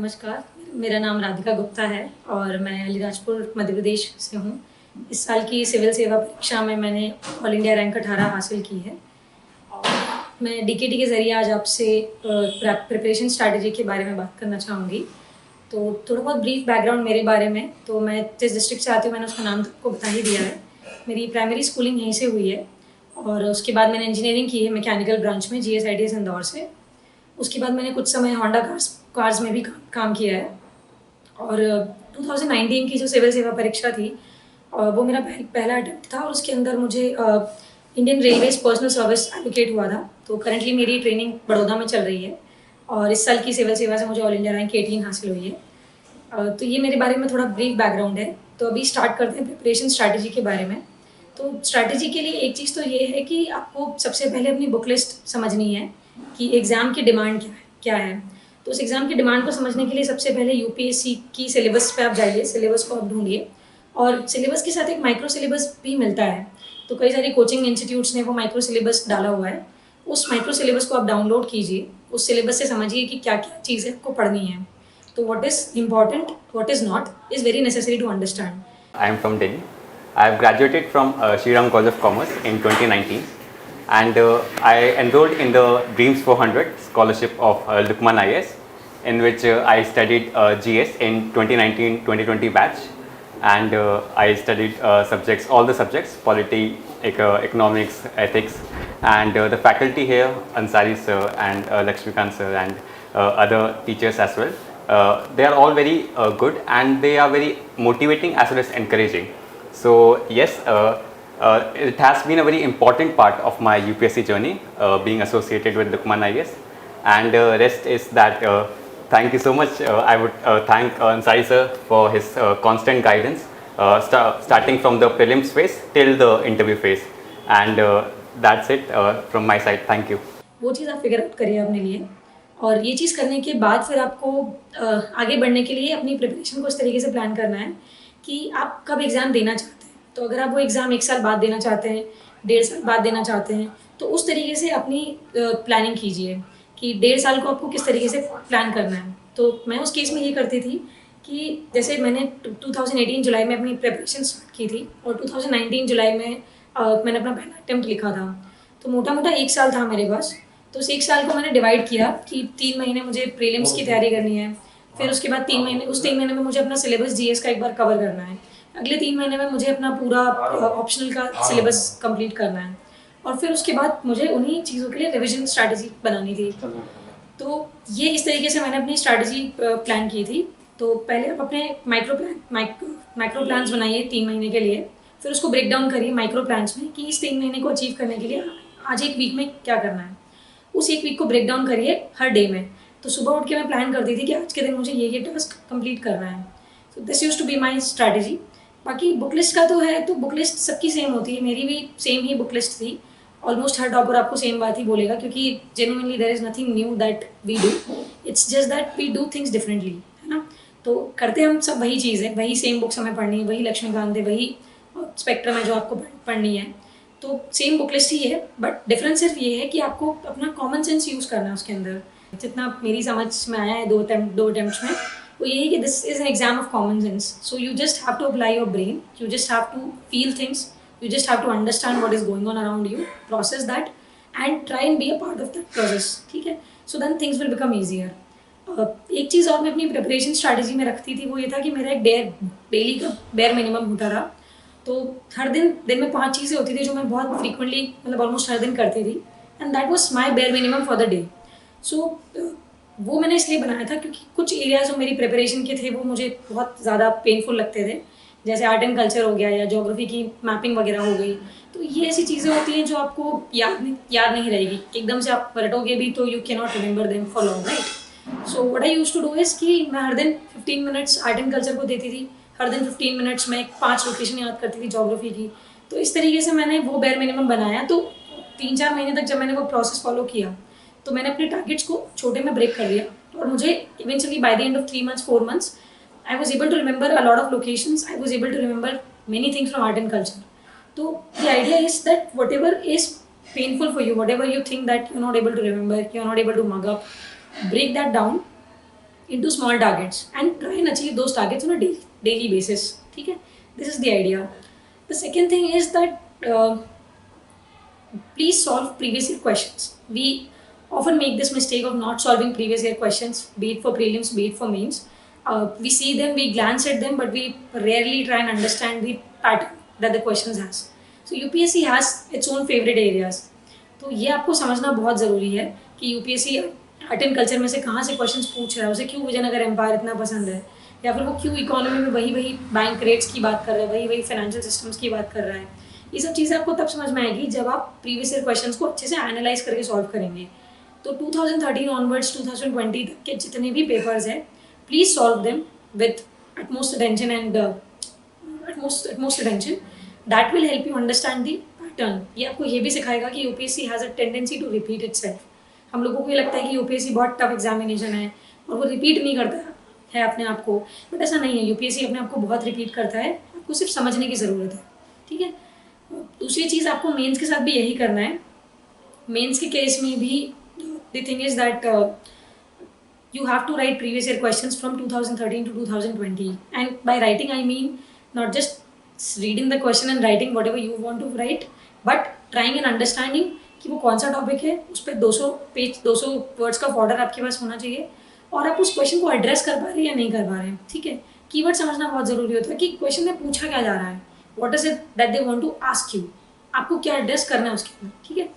नमस्कार, मेरा नाम राधिका गुप्ता है और मैं अलीराजपुर मध्य प्रदेश से हूँ। इस साल की सिविल सेवा परीक्षा में मैंने ऑल इंडिया रैंक 18 हासिल की है और मैं डीकेटी के ज़रिए आज आपसे प्रिपरेशन स्ट्रैटेजी के बारे में बात करना चाहूँगी। तो थोड़ा बहुत ब्रीफ बैकग्राउंड मेरे बारे में, तो मैं जिस डिस्ट्रिक्ट से आती हूँ मैंने उसका नाम तो आपको बता ही दिया है। मेरी प्राइमरी स्कूलिंग यहीं से हुई है और उसके बाद मैंने इंजीनियरिंग की है मैकेनिकल ब्रांच में GSITS इंदौर से। उसके बाद मैंने कुछ समय होंडा कार्स में भी काम किया है और 2019 की जो सिविल सेवा परीक्षा थी वो मेरा पहला अटेम्प्ट था और उसके अंदर मुझे Indian railways personal service allocate हुआ था। तो करंटली मेरी ट्रेनिंग बड़ौदा में चल रही है और इस साल की सिविल सेवा से मुझे ऑल इंडिया रैंक 18 हासिल हुई है। तो ये मेरे बारे में थोड़ा ब्रीफ बैकग्राउंड है। तो अभी स्टार्ट करते हैं प्रिपरेशन स्ट्रैटेजी के बारे में। तो स्ट्रैटेजी के लिए एक चीज़ तो ये है कि आपको सबसे पहले अपनी बुक लिस्ट समझनी है कि एग्ज़ाम की डिमांड क्या है। तो उस एग्ज़ाम की डिमांड को समझने के लिए सबसे पहले यूपीएससी की सिलेबस पे आप जाइए, सिलेबस को आप ढूंढिए और सिलेबस के साथ एक माइक्रो सिलेबस भी मिलता है। तो कई सारी कोचिंग इंस्टीट्यूट्स ने वो माइक्रो सिलेबस डाला हुआ है। उस माइक्रो सिलेबस को आप डाउनलोड कीजिए, उस सिलेबस से समझिए कि क्या क्या चीज़ें आपको पढ़नी है। तो what is important, what is not is very necessary to understand. I am from Delhi. I have graduated from Shri Ram College of Commerce in 2019 and I enrolled in the Dreams 400 scholarship of Lukman IAS, in which I studied GS in 2019-2020 batch, and I studied all the subjects, polity, economics, ethics, and the faculty here, Ansari sir and Lakshmikant sir and other teachers as well. They are all very good and they are very motivating as well as encouraging. So yes, it has been a very important part of my UPSC journey, being associated with Lukman IAS, and rest is that thank you so much. I would thank Ansari sir for his constant guidance, starting from the prelims phase till the interview phase, and that's it from my side. Thank you. वो चीज़ आप figure out करिए अपने लिए और ये चीज़ करने के बाद फिर आपको आगे बढ़ने के लिए अपनी प्रिपरेशन को इस तरीके से प्लान करना है कि आप कब एग्ज़ाम देना चाहते हैं। तो अगर आप वो एग्ज़ाम 1 साल बाद देना चाहते हैं, 1.5 साल बाद देना चाहते हैं, तो उस तरीके से अपनी प्लानिंग कीजिए कि 1.5 साल को आपको किस तरीके से प्लान करना है। तो मैं उस केस में ये करती थी कि जैसे मैंने 2018 जुलाई में अपनी प्रिपरेशन स्टार्ट की थी और 2019 जुलाई में मैंने अपना पहला अटेम्प्ट लिखा था। तो मोटा मोटा 1 साल था मेरे पास। तो उस 1 साल को मैंने डिवाइड किया कि 3 महीने मुझे प्रीलिम्स की तैयारी करनी है, फिर उसके बाद 3 महीने, उस 3 महीने में मुझे अपना सिलेबस जीएस का एक बार कवर करना है, अगले 3 महीने में मुझे अपना पूरा ऑप्शनल का सिलेबस कंप्लीट करना है और फिर उसके बाद मुझे उन्हीं चीज़ों के लिए रिविजन स्ट्रैटेजी बनानी थी। तो ये इस तरीके से मैंने अपनी स्ट्रैटेजी प्लान की थी। तो पहले आप अपने माइक्रो प्लान्स बनाइए 3 महीने के लिए, फिर उसको ब्रेक डाउन करिए माइक्रो प्लान्स में कि इस 3 महीने को अचीव करने के लिए आज एक वीक में क्या करना है। उस एक वीक को ब्रेक डाउन करिए हर डे में। तो सुबह उठ के मैं प्लान करती थी कि आज के दिन मुझे ये टास्क कंप्लीट करना है। So this use to be my strategy. बाकी बुक लिस्ट का तो है, तो बुक लिस्ट सबकी सेम होती है, मेरी भी सेम ही बुक लिस्ट थी। ऑलमोस्ट हर टॉपर आपको सेम बात ही बोलेगा क्योंकि genuinely there is nothing new that we do, it's just that we do things differently, है ना। तो करते हम सब वही चीज़ है, वही सेम बुक्स हमें पढ़नी है, वही लक्ष्मीकांत है, वही स्पेक्ट्रम है जो आपको पढ़नी है। तो सेम बुक लिस्ट ही है, बट डिफरेंस सिर्फ ये है कि आपको अपना कॉमन सेंस यूज़ करना है उसके अंदर। जितना मेरी समझ में आया है 2 अटेम्प्ट्स में, वो यही कि this is an exam of common sense. So you just have to apply your brain, you just have to feel things, you just have to understand what is going on around you, process that and try and be a part of that process, ठीक है। So then things will become easier. एक चीज़ और मैं अपनी preparation strategy में रखती थी, वो ये था कि मेरा एक डेली का बेयर मिनिमम होता था। तो हर दिन में 5 चीज़ें होती थी जो मैं बहुत फ्रीक्वेंटली, मतलब ऑलमोस्ट हर दिन करती थी, and that was my bare minimum for the day. So वो मैंने इसलिए बनाया था क्योंकि कुछ एरियाज जो मेरी प्रिपरेशन के थे वो मुझे बहुत ज़्यादा पेनफुल लगते थे, जैसे आर्ट एंड कल्चर हो गया या ज्योग्राफी की मैपिंग वगैरह हो गई। तो ये ऐसी चीज़ें होती हैं जो आपको याद नहीं रहेगी, एकदम से आप रटोगे भी तो you can not remember them for long, right. So what I used to do is कि मैं हर दिन 15 मिनट्स आर्ट एंड कल्चर को देती थी, हर दिन 15 मिनट्स में 5 लोकेशन याद करती थी ज्योग्राफी की। तो इस तरीके से मैंने वो बेयर मिनिमम बनाया। तो 3-4 महीने तक जब मैंने वो प्रोसेस फॉलो किया तो मैंने अपने टारगेट्स को छोटे में ब्रेक कर दिया और मुझे eventually by the end of 3 months 4 months I was able to remember a lot of locations. I was able to remember many things from art and culture. So the idea is that whatever is painful for you, whatever you think that you're not able to remember, you're not able to mug up, break that down into small targets and try and achieve those targets on a daily basis. ठीक है, this is the idea. The second thing is that please solve previous year questions. We often make this mistake of not solving previous year questions, be it for prelims, be it for mains. We see them, we glance at them, but we rarely try and understand the pattern that the questions has. So UPSC has its own favorite areas. तो ये आपको समझना बहुत ज़रूरी है कि UPSC art and culture में से कहाँ से क्वेश्चंस पूछ रहा है, उसे क्यों विजयनगर एम्पायर इतना पसंद है, या फिर वो क्यों इकोनॉमी में वही वही बैंक रेट्स की बात कर रहा है, वही वही फाइनेंशियल सिस्टम्स की बात कर रहा है. ये सब चीज़ें आपको तब समझ में आएगी जब आप प्रीवियस ईयर क्वेश्चंस को अच्छे से एनालाइज करके सॉल्व करेंगे. तो 2013 ऑनवर्ड्स 2020 तक के जितने भी पेपर्स हैं, please solve them with utmost attention and utmost attention. That will help you understand the pattern. ये आपको ये भी सिखाएगा कि UPSC has a tendency to repeat itself. हम लोगों को ये लगता है कि यूपीएससी बहुत टफ एग्जामिनेशन है और वो रिपीट नहीं करता है अपने आप को, बट ऐसा नहीं है. यूपीएससी अपने आप को बहुत रिपीट करता है, आपको सिर्फ समझने की ज़रूरत है. ठीक है. दूसरी चीज़ आपको मेंस के साथ भी यही करना है. मेंस के केस में भी the thing is that you have to write previous year questions from 2013 to 2020, and by writing I mean not just reading the question and writing whatever you want to write, but trying and understanding कि वो कौन सा topic है. उस पर 200 words का order आपके पास होना चाहिए और आप उस क्वेश्चन को एड्रेस कर पा रहे हैं या नहीं कर पा रहे हैं. ठीक है. कीवर्ड समझना बहुत ज़रूरी होता है कि क्वेश्चन में पूछा क्या जा रहा है, what is it that they want to ask you, आपको क्या एड्रेस करना है उसके अंदर. ठीक है.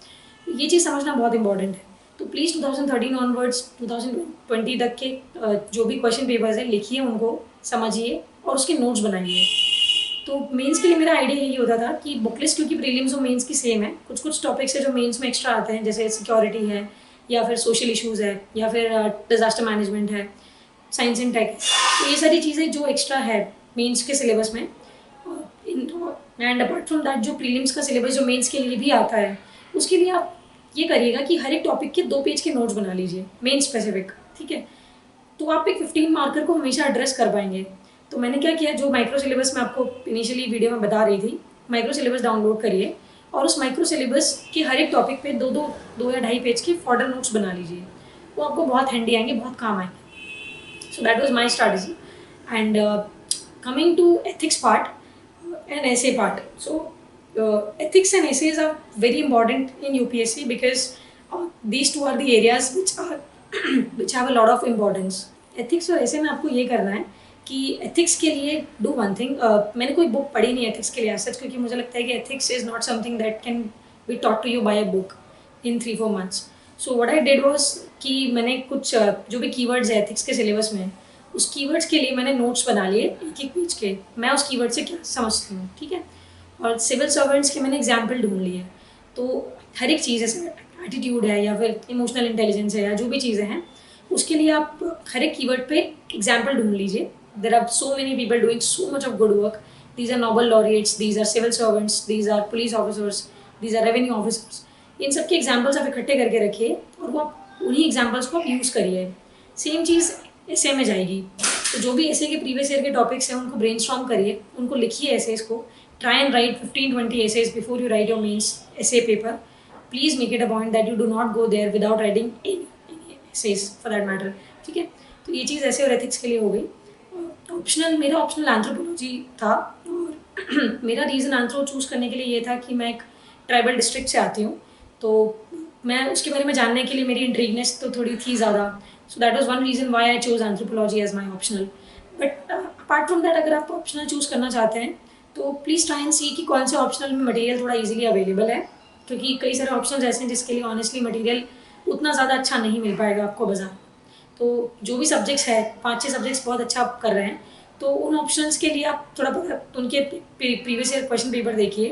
ये चीज़ समझना बहुत इंपॉर्टेंट है. तो प्लीज़ 2013 ऑनवर्ड्स 2020 तक के जो भी क्वेश्चन पेपर्स हैं लिखिए, उनको समझिए और उसके नोट्स बनाइए. तो मेंस के लिए मेरा आइडिया यही होता था कि बुक लिस्ट क्योंकि प्रीलिम्स और मेंस की सेम है, कुछ टॉपिक्स है जो मेंस में एक्स्ट्रा आते हैं, जैसे सिक्योरिटी है या फिर सोशल इश्यूज़ है या फिर डिज़ास्टर मैनेजमेंट है, साइंस एंड टेक. तो ये सारी चीज़ें जो एक्स्ट्रा है मेंस के सिलेबस में. एंड अपार्ट फ्रॉम दैट जो प्रीलिम्स का सिलेबस जो मेंस के लिए भी आता है, उसके लिए आप ये करिएगा कि हर एक टॉपिक के 2 पेज के नोट्स बना लीजिए मेन स्पेसिफिक. ठीक है. तो आप एक 15 मार्कर को हमेशा एड्रेस कर पाएंगे. तो मैंने क्या किया, जो माइक्रो सिलेबस मैं आपको इनिशियली वीडियो में बता रही थी, माइक्रो सिलेबस डाउनलोड करिए और उस माइक्रो सिलेबस के हर एक टॉपिक पे 2 या 2.5 पेज के फॉर्डर नोट्स बना लीजिए. वो आपको बहुत हैंडी आएंगे, बहुत काम आएंगे. So that was my strategy. And coming to ethics part and essay part. So ethics and essays are very important in UPSC because these two are the areas which have a lot of importance. Ethics और essay में आपको ये करना है कि ethics के लिए do one thing. मैंने कोई बुक पढ़ी नहीं ethics के लिए as such, क्योंकि मुझे लगता है कि ethics is not something that can be taught to you by a book in 3-4 months. So what I did was कि मैंने कुछ जो भी keywords है ethics के syllabus में, उस keywords के लिए मैंने notes बना लिए एक पेज के. मैं उस keyword से क्या समझती हूँ. ठीक है. और सिविल सर्वेंट्स के मैंने एग्जाम्पल ढूंढ लिए. तो हर एक चीज़ जैसे एटीट्यूड है या फिर इमोशनल इंटेलिजेंस है या जो भी चीज़ें हैं, उसके लिए आप हर एक कीवर्ड पे एग्जाम्पल ढूंढ लीजिए. There are so many people doing so much of good work. These are Nobel laureates, these are civil servants, these are police officers, these are revenue officers. इन सब के एग्जाम्पल्स आप इकट्ठे करके रखिए और वो आप उन्हीं एग्जाम्पल्स को आप यूज़ करिए. सेम चीज़ एसे में जाएगी. तो जो भी एसे के प्रीवियस ईयर के टॉपिक्स हैं उनको ब्रेनस्टॉर्म करिए, उनको लिखिए एसेज को. Try and write 15-20 essays before you write your mains essay paper. Please make it a point that you do not go there without writing any essays for that matter. ठीक है. तो ये चीज़ ऐसे और एथिक्स के लिए हो गई. मेरा ऑप्शनल एंथ्रोपोलॉजी था और मेरा रीज़न एंथ्रो चूज़ करने के लिए ये था कि मैं एक ट्राइबल डिस्ट्रिक्ट से आती हूँ, तो मैं उसके बारे में जानने के लिए मेरी इंट्रीगनेस तो थोड़ी थी ज़्यादा. So that was one reason why I choose anthropology as my optional. But apart from that अगर आप ऑप्शनल चूज़ करना चाहते हैं तो प्लीज़ ट्राई एंड सी कि कौन से ऑप्शनल में मटेरियल थोड़ा इजीली अवेलेबल है, क्योंकि कई सारे ऑप्शनल ऐसे हैं जिसके लिए ऑनेस्टली मटेरियल उतना ज़्यादा अच्छा नहीं मिल पाएगा आपको बाजार. तो जो भी सब्जेक्ट्स है, 5-6 सब्जेक्ट्स बहुत अच्छा आप कर रहे हैं, तो उन ऑप्शनल्स के लिए आप थोड़ा उनके प्रीवियस ईयर क्वेश्चन पेपर देखिए.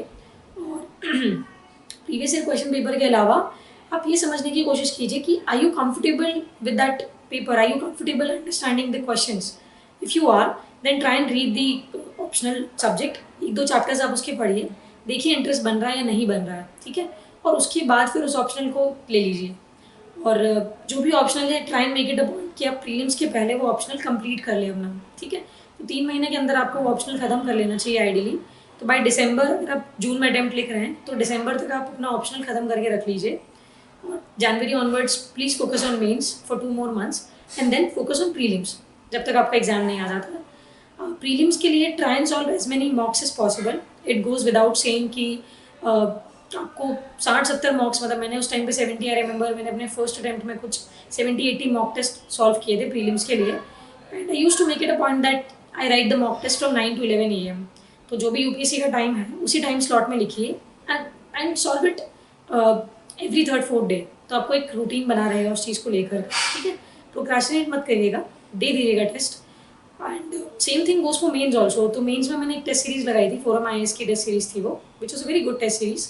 और प्रीवियस ईयर क्वेश्चन पेपर के अलावा आप ये समझने की कोशिश कीजिए कि are you comfortable with that paper, are you comfortable understanding the questions. If you are, then try and read the optional subject. 1-2 chapters आप उसके पढ़िए, देखिए इंटरेस्ट बन रहा है या नहीं बन रहा है. ठीक है. और उसके बाद फिर उस ऑप्शनल को ले लीजिए. और जो भी ऑप्शनल है, try and make it a point कि आप प्रीलिम्स के पहले वो ऑप्शनल कंप्लीट कर ले अपना. ठीक है. तो 3 महीने के अंदर आपको वो ऑप्शनल ख़त्म कर लेना चाहिए आइडियली. तो बाय दिसंबर, अगर आप जून में अटैम्प्ट लिख रहे हैं तो दिसंबर तक आप अपना ऑप्शनल ख़त्म करके रख लीजिए. और January onwards please focus on mains for 2 more months. And then focus on prelims जब तक आपका एग्जाम नहीं आ जाता। प्रीलिम्स के लिए try and solve as many mocks as possible. It goes without saying कि आपको 60-70 मॉक्स, मतलब मैंने उस टाइम पे 70 आई रिमेंबर, मैंने अपने फर्स्ट अटैम्प्ट में कुछ 70-80 मॉक टेस्ट सॉल्व किए थे प्रीलिम्स के लिए। And I use to make it a point that I write the mock test from 9 to 11 AM। तो जो भी यूपीएससी का टाइम है उसी टाइम स्लॉट में लिखिए and solve it every 3rd-4th day. तो आपको एक रूटीन बना रहेगा उस चीज़ को लेकर, ठीक है। प्रोक्रेस्टिनेट मत करिएगा, दे दीजिएगा test. And same thing goes for mains also. तो मेन्स में मैंने एक टेस्ट सीरीज लगाई थी, फोरम IAS की टेस्ट सीरीज थी वो, which was a very good test series.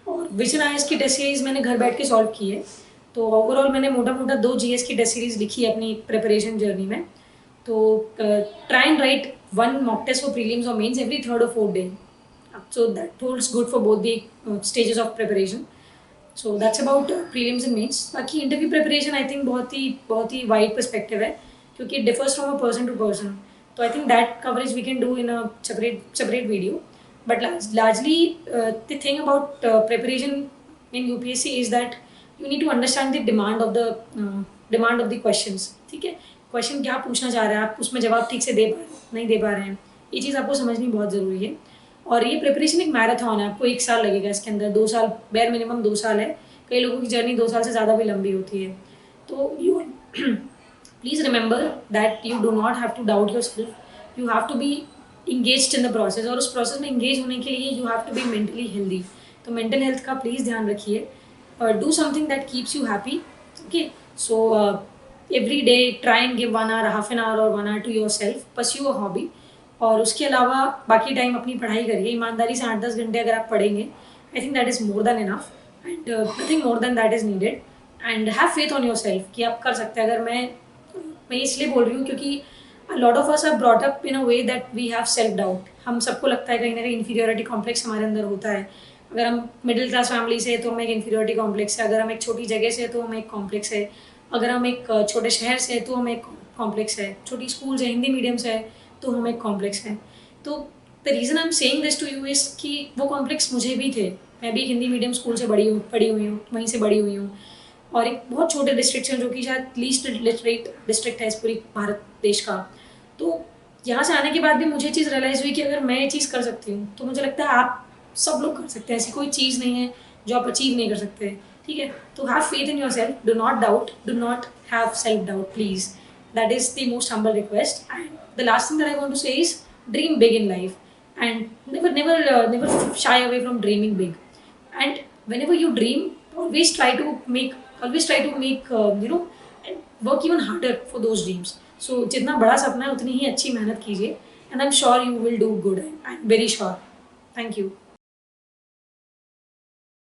और विजन IAS की टेस्ट सीरीज मैंने घर बैठ के सॉल्व की है। तो ओवरऑल मैंने मोटा मोटा 2 GS की टेस्ट सीरीज लिखी है अपनी प्रिपरेशन जर्नी में। तो try and write 1 mock test for prelims और mains every 3rd or 4th डे। So that holds good for both the stages of preparation. So that's about prelims and mains. बाकी interview preparation I think बहुत ही wide perspective है, क्योंकि it differs from a person to person. So I think that coverage we can do in a separate video. But largely the thing about preparation in UPSC is that you need to understand the demand of the questions. ठीक है, question क्या पूछना चाह रहे हैं आप, उसमें जवाब ठीक से नहीं दे पा रहे हैं, ये चीज़ आपको समझनी बहुत ज़रूरी है। और ये प्रिपरेशन एक मैराथन है, आपको 1 साल लगेगा इसके अंदर, 2 साल बेयर मिनिमम 2 साल है। कई लोगों की जर्नी 2 साल से ज़्यादा भी लंबी होती है। तो you please remember that you do not have to doubt yourself, you have to be engaged in the process. और उस प्रोसेस में इंगेज होने के लिए you have to be mentally healthy. तो मेंटल हेल्थ का प्लीज़ ध्यान रखिए और do something that keeps you happy. Okay, so every day try and give 1 hour, half an hour or 1 hour to yourself, pursue a hobby। और उसके अलावा बाकी time अपनी पढ़ाई करिए ईमानदारी से। 8-10 घंटे अगर आप पढ़ेंगे, I think that is more than enough and nothing more than that is needed. And have faith on your self कि आप कर सकते हैं। अगर मैं इसलिए बोल रही हूँ क्योंकि lot of us are brought up in a way that we have self doubt. हम सबको लगता है कहीं ना कहीं इन्फीरियोरिटी कॉम्प्लेक्स हमारे अंदर होता है। अगर हम मिडिल क्लास फैमिली से है तो हमें एक इन्फीरियोरिटी कॉम्प्लेक्स है, अगर हम एक छोटी जगह से है तो हमें एक कॉम्प्लेक्स है, अगर हम एक छोटे शहर से है तो हमें एक कॉम्प्लेक्स है, छोटी स्कूल से हिंदी मीडियम से है तो हमें एक कॉम्प्लेक्स है। तो the reason I am saying this to you is कि वो कॉम्प्लेक्स मुझे भी थे। मैं भी हिंदी मीडियम स्कूल से पढ़ी हुई हूँ, वहीं से बड़ी हुई हूँ। और एक बहुत छोटे डिस्ट्रिक्ट है जो कि शायद लीस्ट लिटरेट डिस्ट्रिक्ट है इस पूरी भारत देश का। तो यहाँ से आने के बाद भी मुझे चीज़ रियलाइज़ हुई कि अगर मैं ये चीज़ कर सकती हूँ तो मुझे लगता है आप सब लोग कर सकते हैं। ऐसी कोई चीज़ नहीं है जो आप अचीव नहीं कर सकते, ठीक है। तो have faith in yourself, do not doubt, do not have self doubt please. That is the most humble request. And the last thing that I want to say is dream big in life and never shy away from dreaming big. And whenever you dream, always try to make work even harder for those dreams. So जितना बड़ा सपना है उतनी ही अच्छी मेहनत कीजिए and I'm sure you will do good. I'm very sure. Thank you.